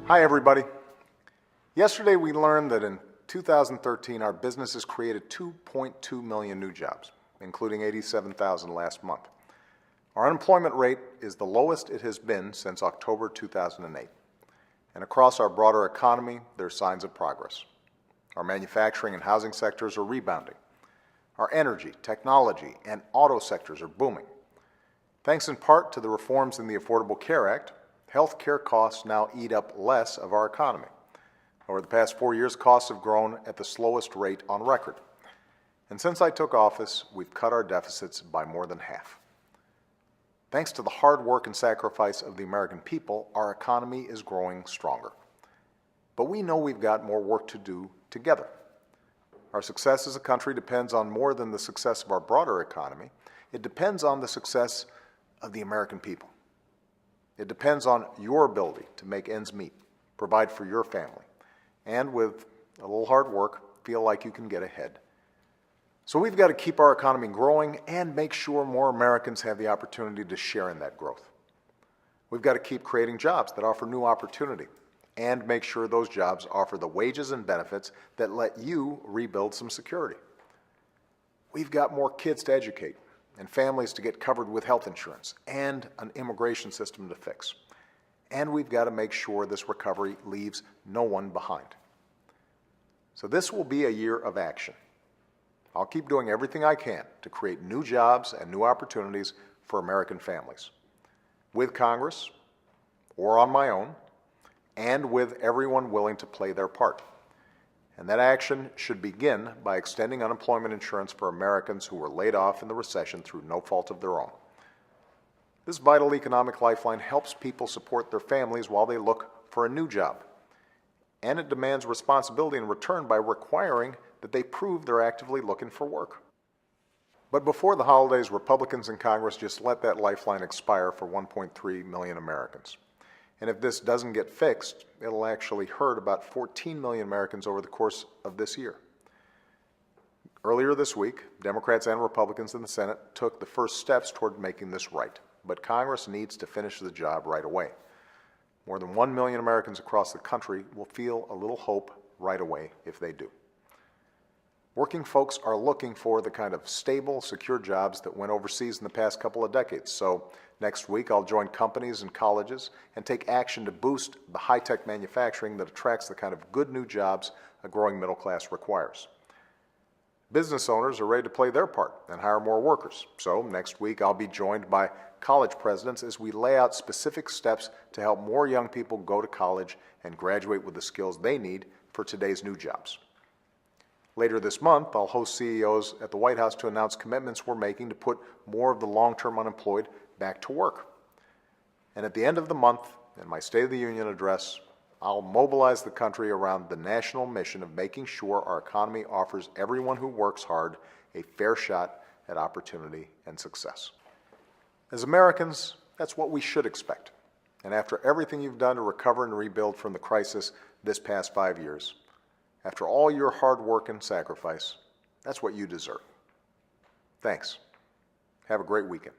Hi, everybody. Yesterday we learned that in 2013 our businesses created 2.2 million new jobs, including 87,000 last month. Our unemployment rate is the lowest it has been since October 2008. And across our broader economy, there are signs of progress. Our manufacturing and housing sectors are rebounding. Our energy, technology, and auto sectors are booming. Thanks in part to the reforms in the Affordable Care Act, health care costs now eat up less of our economy. Over the past 4 years, costs have grown at the slowest rate on record. And since I took office, we've cut our deficits by more than half. Thanks to the hard work and sacrifice of the American people, our economy is growing stronger. But we know we've got more work to do together. Our success as a country depends on more than the success of our broader economy. It depends on the success of the American people. It depends on your ability to make ends meet, provide for your family, and with a little hard work, feel like you can get ahead. So we've got to keep our economy growing and make sure more Americans have the opportunity to share in that growth. We've got to keep creating jobs that offer new opportunity and make sure those jobs offer the wages and benefits that let you rebuild some security. We've got more kids to educate and families to get covered with health insurance and an immigration system to fix. And we've got to make sure this recovery leaves no one behind. So this will be a year of action. I'll keep doing everything I can to create new jobs and new opportunities for American families, with Congress or on my own, and with everyone willing to play their part. And that action should begin by extending unemployment insurance for Americans who were laid off in the recession through no fault of their own. This vital economic lifeline helps people support their families while they look for a new job. And it demands responsibility in return by requiring that they prove they're actively looking for work. But before the holidays, Republicans in Congress just let that lifeline expire for 1.3 million Americans. And if this doesn't get fixed, it'll actually hurt about 14 million Americans over the course of this year. Earlier this week, Democrats and Republicans in the Senate took the first steps toward making this right. But Congress needs to finish the job right away. More than 1 million Americans across the country will feel a little hope right away if they do. Working folks are looking for the kind of stable, secure jobs that went overseas in the past couple of decades. So next week, I'll join companies and colleges and take action to boost the high-tech manufacturing that attracts the kind of good new jobs a growing middle class requires. Business owners are ready to play their part and hire more workers. So next week, I'll be joined by college presidents as we lay out specific steps to help more young people go to college and graduate with the skills they need for today's new jobs. Later this month, I'll host CEOs at the White House to announce commitments we're making to put more of the long-term unemployed back to work. And at the end of the month, in my State of the Union address, I'll mobilize the country around the national mission of making sure our economy offers everyone who works hard a fair shot at opportunity and success. As Americans, that's what we should expect. And after everything you've done to recover and rebuild from the crisis this past 5 years, after all your hard work and sacrifice, that's what you deserve. Thanks. Have a great weekend.